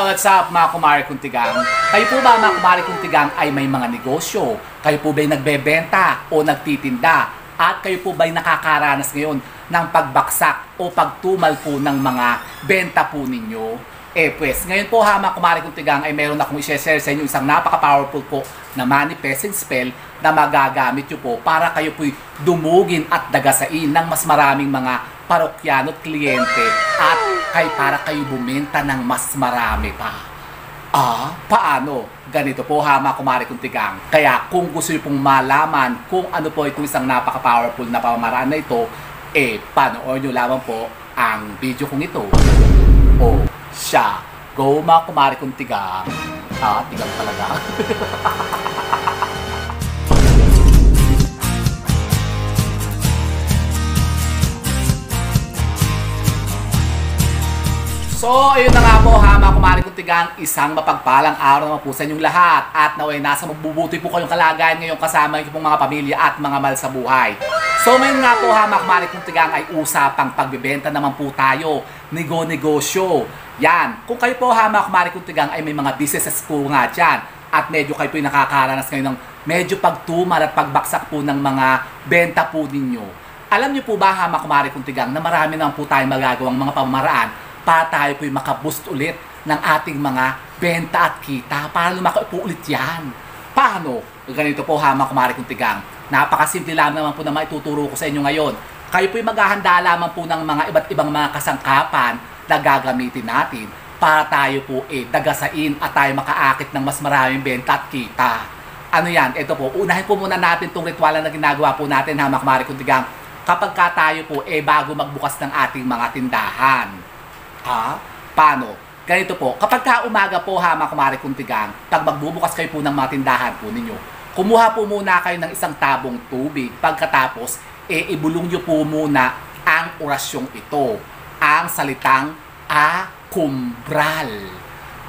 What's up mga kumari kong tigang? Kayo po ba mga kumari kong tigang ay may mga negosyo? Kayo po ba'y nagbebenta o nagtitinda? At kayo po ba'y nakakaranas ngayon ng pagbaksak o pagtumal po ng mga benta po ninyo? Pues, ngayon po ha mga kumari kong tigang ay meron akong i-share sa inyo isang napaka-powerful po na manifesting spell na magagamit nyo po para kayo po'y dumugin at dagasain ng mas maraming mga parokyano at kliyente at para kayo bumenta ng mas marami pa. Paano? Ganito po ha mga kumari kong tigang. Kaya kung gusto nyo pong malaman kung ano po itong isang napaka-powerful na pamamaraan na ito, panoorin nyo lamang po ang video kong ito. Siya. Go mga kumari kong tigang. Tigang talaga. So, ayun na nga po ha mga kumari kong tigang, isang mapagpalang araw naman po sa inyong lahat at naway nasa mabubuti po kayong kalagayan ngayon kasama yung mga pamilya at mga mahal sa buhay. So, ngayon nga po ha mga kumari kong tigang ay usapang pagbibenta naman po tayo, negosyo. Yan, kung kayo po ha mga kumari kong tigang ay may mga businesses po nga dyan at medyo kayo po yung nakakaranas ngayon ng medyo pagtumal at pagbaksak po ng mga benta po ninyo. Alam niyo po ba ha mga kumari kong tigang na marami naman po tayong magagawang mga pamamaraan para tayo po'y makaboost ulit ng ating mga benta at kita para lumaki po ulit yan. Paano? Ganito po ha mga kumari kong tigang. Napakasimple lang naman po na maituturo ko sa inyo ngayon. Kayo po'y maghahanda lamang po ng mga iba't ibang mga kasangkapan na gagamitin natin para tayo po dagasain at tayo makaakit ng mas maraming benta at kita. Ano yan? Ito po, unahin po muna natin itong ritual na ginagawa po natin ha mga kumari kong tigang kapag ka tayo po bago magbukas ng ating mga tindahan. Paano? Ganito po, kapag ka umaga po ha mga kumari kong tigang, pag magbubukas kayo po ng mga tindahan po ninyo, kumuha po muna kayo ng isang tabong tubig. Pagkatapos, ibulong nyo po muna ang orasyong ito. Ang salitang akumbral.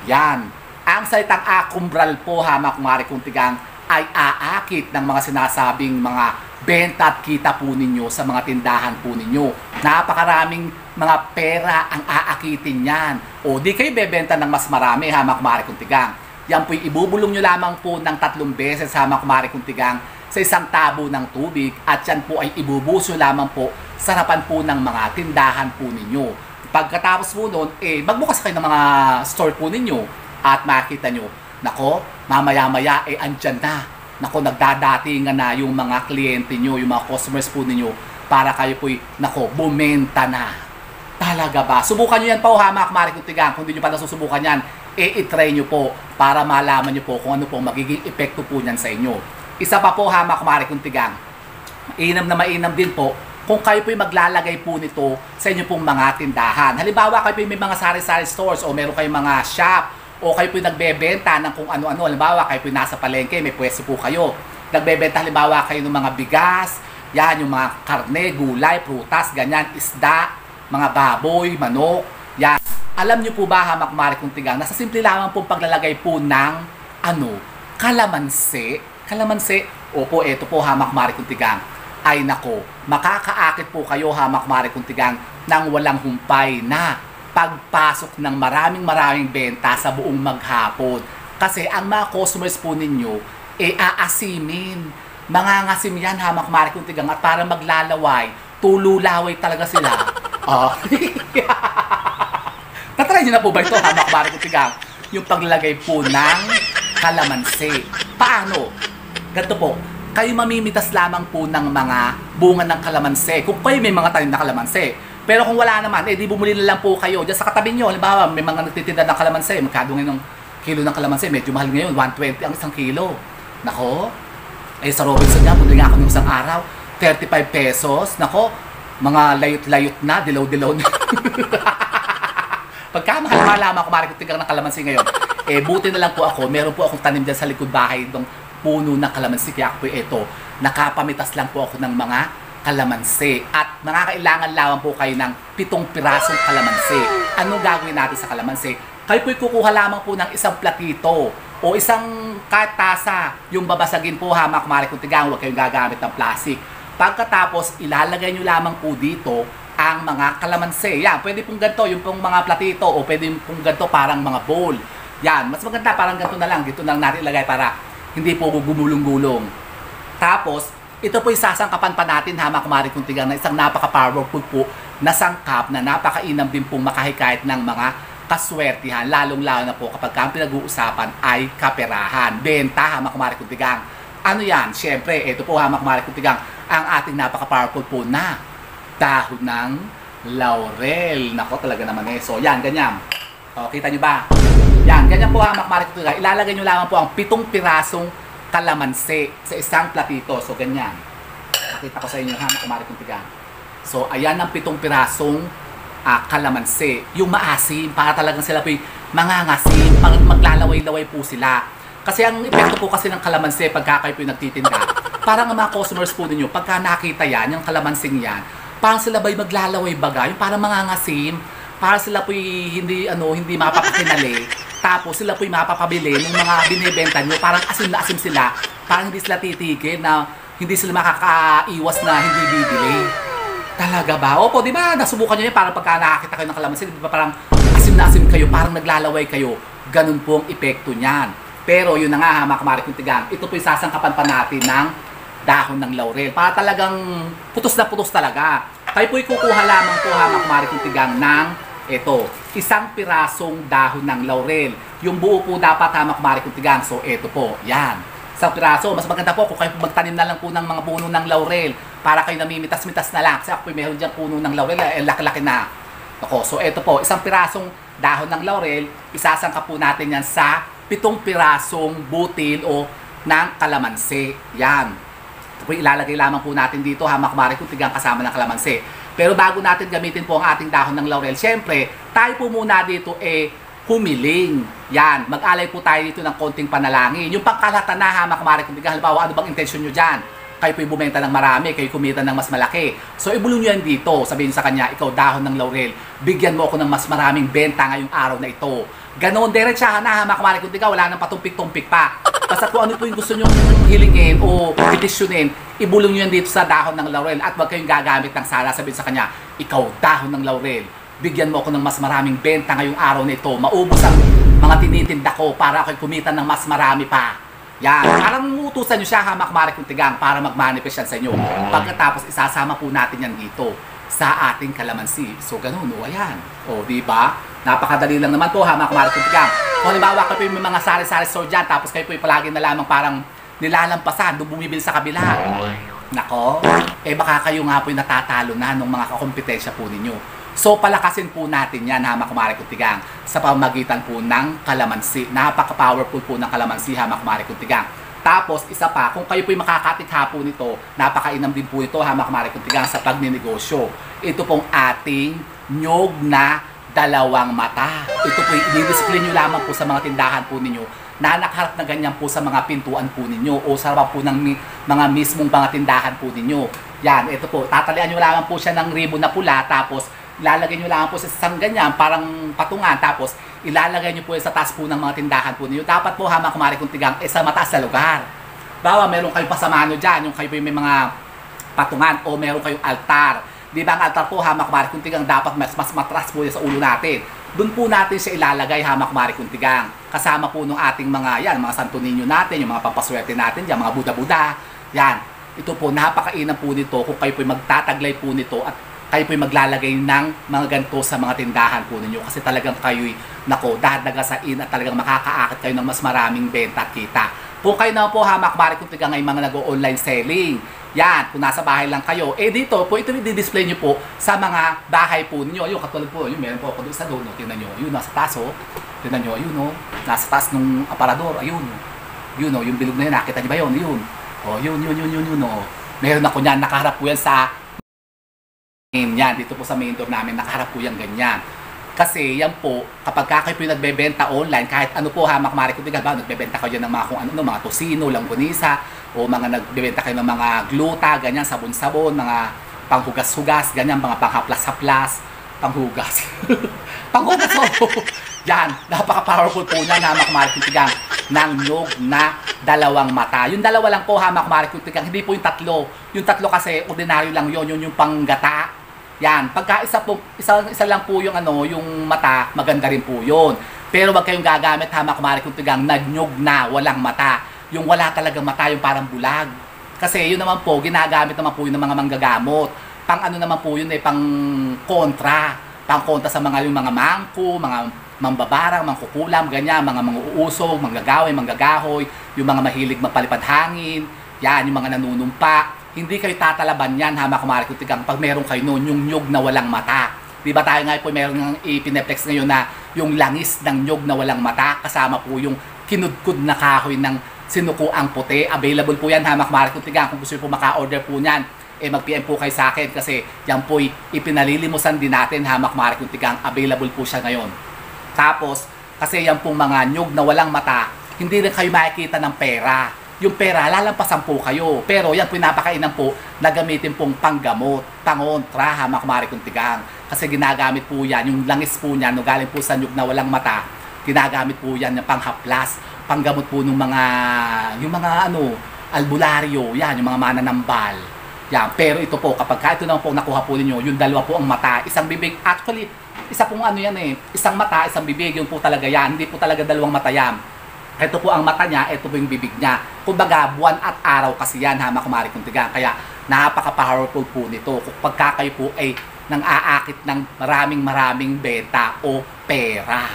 Yan. Ang salitang akumbral po ha mga kumari kong tigang ay aakit ng mga sinasabing mga benta at kita po ninyo sa mga tindahan po ninyo. Napakaraming mga pera ang aakitin yan. O di kayo bebenta ng mas marami ha mga kumari kong tigang. Yan po'y ibubulong nyo lamang po ng 3 beses ha mga kumari kong tigang sa isang tabo ng tubig at yan po ay ibubuso lamang po sa harapan po ng mga tindahan po ninyo. Pagkatapos po nun, magbukas kayo ng mga store po ninyo at makita nyo, nako, mamaya-maya andyan na. Nako, nagdadatingan na yung mga kliyente nyo, yung mga customers po ninyo para kayo po'y, nako, bumenta na. Talaga ba? Subukan nyo yan po ha mga kumari kong tigang. Kung hindi nyo pa nasusubukan yan, i-try nyo po para malaman nyo po kung ano po magiging epekto po nyan sa inyo. Isa pa po ha mga kumari kong tigang. Mainam na mainam din po kung kayo po'y maglalagay po nito sa inyo pong mga tindahan. Halimbawa kayo po'y may mga sari-sari stores o meron kayong mga shop o kayo po'y nagbebenta ng kung ano-ano. Halimbawa kayo po'y nasa palengke, may pwesto po kayo. Nagbebenta halimbawa kayo ng mga bigas, yan yung mga karne, gulay, prutas, ganyan, isda, mga baboy, manok, yan. Alam nyo po ba ha mga kumari kong tigang, nasa simple lamang pong paglalagay po ng kalamansi. Kalamansi, opo, eto po ha mga kumari kong tigang. Ay nako, makakaakit po kayo ha mga kumari kong tigang ng walang humpay na pagpasok ng maraming benta sa buong maghapon. Kasi ang mga customers po ninyo, aasimin. Mangangasim yan ha mga kumari kong tigang at para maglalaway, tululaway talaga sila. Tatry nyo na po ba ito ha mga kumari kong tigang? Yung paglalagay po ng kalamansi. Paano? Ganito po, kayo mamimitas lamang po ng mga bunga ng kalamansi. Kung kayo may mga tanim na kalamansi. Pero kung wala naman, di bumuli na lang po kayo dyan sa katabi nyo. Halimbawa, may mga nagtitinda ng kalamansi. Magkano ngayon ng kilo ng kalamansi? Medyo mahal ngayon, 120 ang isang kilo. Nako, sa Robinson nga, bumili nga ako ng isang araw, 35 pesos. Nako, mga layot-layot na, dilaw-dilaw na. Pagkamahal lamang ako, kumari kong tigang ng kalamansi ngayon. Buti na lang po ako, meron po akong tanim dyan sa likod bahay ng puno ng kalamansi. Kaya ako po ito, nakapamitas lang po ako ng mga kalamansi. At nakakailangan lamang po kayo ng 7 pirasong kalamansi. Anong gagawin natin sa kalamansi? Kayo po'y kukuha lamang po ng isang platito o isang tasa. Yung babasagin po ha mga kumari kong tigang, huwag kayong gagamit ng plastic. Pagkatapos, ilalagay nyo lamang po dito ang mga kalamansi. Yan, pwede pong ganito, yung pong mga platito, o pwede pong ganito parang mga bowl. Yan, mas maganda parang ganito na lang. Dito lang natin ilagay para hindi po gumulong-gulong. Tapos, ito po yung sasangkapan pa natin ha mga kumari kong tigang na isang napaka-powerful po na sangkap na napakainam din pong makahikayat ng mga kaswertihan. Lalong-lalo na po kapag ang pinag-uusapan ay kaperahan. Benta ha mga kumari kong tigang. Ano yan? Siyempre, ito po ha mga kumari kong tigang ang ating napaka-powerful po na dahon ng laurel. Nako talaga naman eh. So yan, ganyan. O, kita nyo ba? Yan, ganyan po ha mga kumari kong tigang. Ilalagay nyo lamang po ang 7 pirasong kalamansi sa isang platito. So, ganyan. Nakita ko sa inyo ha, mga kong tigang. So, ayan ang 7 pirasong kalamansi. Yung maasim, para talagang sila po yung mangangasim, maglalaway-laway po sila. Kasi ang epekto po kasi ng kalamansi pagka kayo po yung nagtitinda, parang ang mga customers po ninyo, pagka nakita yan, yung kalamansing yan, parang sila ba'y maglalaway baga, yung parang mangangasim, para sila po hindi mapapakinali. Tapos sila po'y mapapabili ng mga binibenta nyo. Parang asim na asim sila. Parang hindi sila titigil na hindi sila makakaiwas na hindi bibili. Talaga ba? Opo, di ba? Nasubukan nyo yun. Parang pagka nakakita kayo ng kalamansi, di ba parang asim na asim kayo, parang naglalaway kayo. Ganun po ang epekto niyan. Pero yun na nga, mga kumari kong tigang, ito po'y sasangkapan pa natin ng dahon ng laurel. Para talagang putos na putos talaga. Kayo po'y kukuha lamang po, mga kumari kong tigang, ng ito, isang pirasong dahon ng laurel. Yung buo po dapat ha, kumari kong tigang. So, ito po, yan. Isang piraso. Mas maganda po kung kayo magtanim na lang po ng mga puno ng laurel para kayo namimitas-mitas na lang. Kasi ako po meron dyan puno ng laurel, laki-laki na. Ako, so, ito po, isang pirasong dahon ng laurel. Isasangka po natin yan sa 7 pirasong butil o ng kalamansi. Yan. Ito po, ilalagay lamang po natin dito ha, kumari kong tigang kasama ng kalamansi. Pero bago natin gamitin po ang ating dahon ng laurel, syempre, tayo po muna dito humiling. Yan, mag-alay po tayo dito ng konting panalangin. Yung pangkalahatan na ha, mga kumari kong tigang, halimbawa, ano bang intensyon nyo dyan? Kayo po'y bumenta ng marami, kayo kumita ng mas malaki. So, ibulong nyo yan dito. Sabihin sa kanya, ikaw dahon ng laurel, bigyan mo ako ng mas maraming benta ngayong araw na ito. Ganon, diretsahan na ha, mga kumari kong tigang, wala nang patumpik-tumpik pa. Basta kung ano po yung gusto nyo hilingin o petisyonin, ibulong nyo yan dito sa dahon ng laurel at huwag kayong gagamit ng sala. Sabihin sa kanya, ikaw dahon ng laurel, bigyan mo ako ng mas maraming benta ngayong araw na ito. Maubos ang mga tinitinda ko para ako'y kumita ng mas marami pa. Yan, parang utusan nyo siya ha, makmari kong tigang para mag-manifest yan sa inyo. Pagkatapos isasama po natin yan dito sa ating kalamansi. So ganun, o ayan. O diba? Napakadali lang naman po ha, makmari kong tigang. Kung halimbawa kayo po yung mga sari-sari store dyan, tapos kayo po yung palagi na lamang parang nilalampasan, doon bumibili sa kabila. Nako, baka kayo nga po yung natatalo na ng mga kakompetensya po ninyo. So palakasin po natin yan ha, makmari kong tigang, sa pamamagitan po ng kalamansi. Napaka-powerful po ng kalamansi ha, makmari kong tigang. Tapos isa pa, kung kayo po yung makakatikha po nito, napakainam din po ito ha, makmari kong tigang, sa pagninegosyo. Ito pong ating nyog na dalawang mata. Ito po, i-display nyo lamang po sa mga tindahan po ninyo na nakaharap na ganyan po sa mga pintuan po ninyo o sa harap po ng mga mismong mga tindahan po ninyo. Yan, ito po, tatalian nyo lamang po siya ng ribbon na pula, tapos ilalagay nyo lamang po sa isang ganyan, parang patungan, tapos ilalagay nyo po sa taas po ng mga tindahan po ninyo. Dapat po ha, mga kumari kong tigang, sa mataas na lugar. Bawa, meron kayong pasamano dyan, yung kayo po may mga patungan o meron kayong altar. Di ba ang altar po, hamak mari kuntigang, dapat mas matras po yan sa ulo natin. Doon po natin siya ilalagay, hamak mari kuntigang. Kasama po ng ating mga, yan, mga Santo Niño natin, yung mga pampaswerte natin, yan, mga Buddha-Buddha. Yan, ito po, napakainam po nito kung kayo po magtataglay po nito at kayo po maglalagay ng mga ganito sa mga tindahan po ninyo. Kasi talagang kayo'y, nako, dadagasain at talagang makakaakit kayo ng mas maraming benta at kita. Kung kayo na po, hamak mari kuntigang, ay mga nag-online selling. Yan, kung nasa bahay lang kayo, dito po, ito i-display nyo po sa mga bahay po ninyo. Yung katulad po, yung meron po ako doon sa doon, tingnan nyo, yun, nasa taas, tingnan nyo, yun, nasa taas nung aparador, ayun, yun, yung bilog na yun, nakita nyo ba yun, yun, yun, meron ako yan, nakaharap po yan sa, yan, dito po sa main door namin, nakaharap po yan ganyan. Kasi yan po, kapag kayo po yung nagbebenta online, kahit ano po hamak mari kung tiga ba, nagbebenta kayo ng mga kung ano, mga tosino, langgonisa, o mga nagbebenta kayo ng mga gluta, ganyan, sabon-sabon, mga panghugas-hugas, ganyan, mga panghaplas-haplas, panghugas. Panghugas po. Yan, napaka-powerful po na hamak mari kung tigang ng nyog na dalawang mata. Yung dalawa lang po hamak mari kung tigang, hindi po yung tatlo. Yung tatlo kasi ordinaryo lang yun, yung panggata. Yan, pagka isa lang po yung yung mata, maganda rin po yun. Pero wag kayong gagamit kumari kung tigang nanyog na walang mata. Yung wala talagang mata, yung parang bulag. Kasi yun naman po, ginagamit naman po yun ng mga manggagamot. Pang naman po yun pang kontra. Pang kontra sa yung mga mangko, mga mambabarang, mangkukulam, ganyan, mga manguusog, manggagawin, manggagahoy, yung mga mahilig magpalipad hangin, yan, yung mga nanunumpa. Hindi kayo tatalaban yan, kumari kung tigang pag meron kayo noon, yung nyug na walang mata. Di ba tayo nga po meron ng ipineplex ngayon na yung langis ng nyug na walang mata, kasama po yung kinudkud na kahoy ng sinukuang puti. Available po yan, kumari kung tigang. Kung gusto nyo po maka-order po niyan, mag-PM po kayo sa akin kasi yan po ipinalilimusan din natin, kumari kung tigang. Available po siya ngayon. Tapos, kasi yan pong mga nyug na walang mata, hindi rin kayo makikita ng pera. Yung pera, lalampasan po kayo. Pero yan po napakainan po na gamitin pong panggamot, pangontra, kumari kung tigang. Kasi ginagamit po yan, yung langis po niyan, no, galing po sa nyug na walang mata, ginagamit po yan yung panghaplas, panggamot po ng yung mga albularyo, yan, yung mga mananambal. Yan, pero ito po, kapag ito naman po nakuha po ninyo, yung dalawa po ang mata, isang bibig, actually, isa pong isang mata, isang bibig, yun po talaga yan, hindi po talaga dalawang mata yan. Ito po ang mata niya, ito po yung bibig niya. Kumbaga, buwan at araw kasi yan, kumari kung tigang. Kaya, napaka-powerful po nito. Kung pagka kayo po ay nang aakit ng maraming benta o pera.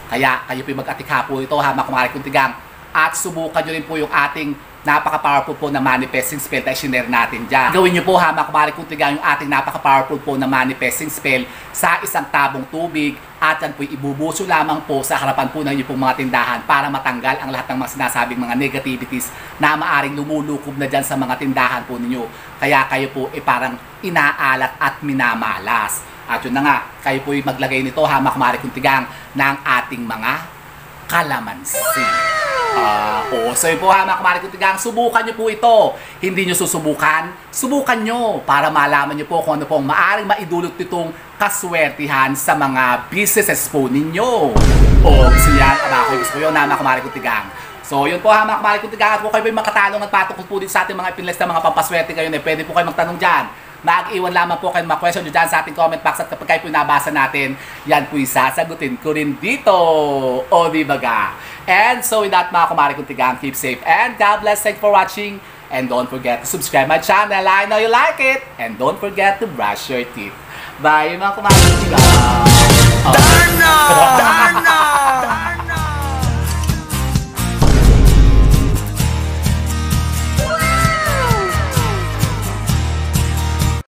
Kaya, kayo po mag-atikha po ito, kumari kung tigang. At subukan nyo rin po yung ating napaka-powerful po na manifesting spell na i-share natin dyan. Gawin nyo po kumari kung tigang yung ating napaka-powerful po na manifesting spell sa isang tabong tubig at yan po ibubuso lamang po sa harapan po ng inyong pong mga tindahan para matanggal ang lahat ng mga sinasabing mga negativities na maaring lumulukob na dyan sa mga tindahan po ninyo. Kaya kayo po parang inaalat at minamalas. At yun na nga, kayo po maglagay nito kumari kung tigang ng ating mga kalamansi. So yun po kumari kung tigang, subukan nyo po ito. Hindi nyo susubukan, subukan nyo para malaman nyo po kung ano pong maaring maidulot nitong kaswertihan sa mga businesses po ninyo. Gusto yan, gusto ko yun kumari kung tigang. So yun po kumari kung tigang, at po kayo po makatanong at patungkol po din sa ating mga pinlist na mga pampaswerte kayo, pwede po kayo magtanong dyan. Mag-iwan lamang po kayo mga question nyo dyan sa ating comment box at kapag kayo po nabasa natin, yan po sasagutin ko rin dito. Di ba ga? And so with that mga kumari kong tigang, keep safe and God bless. Thanks for watching and don't forget to subscribe my channel. I know you like it and don't forget to brush your teeth. Bye mga kumari kong tigang. Darna! Darna!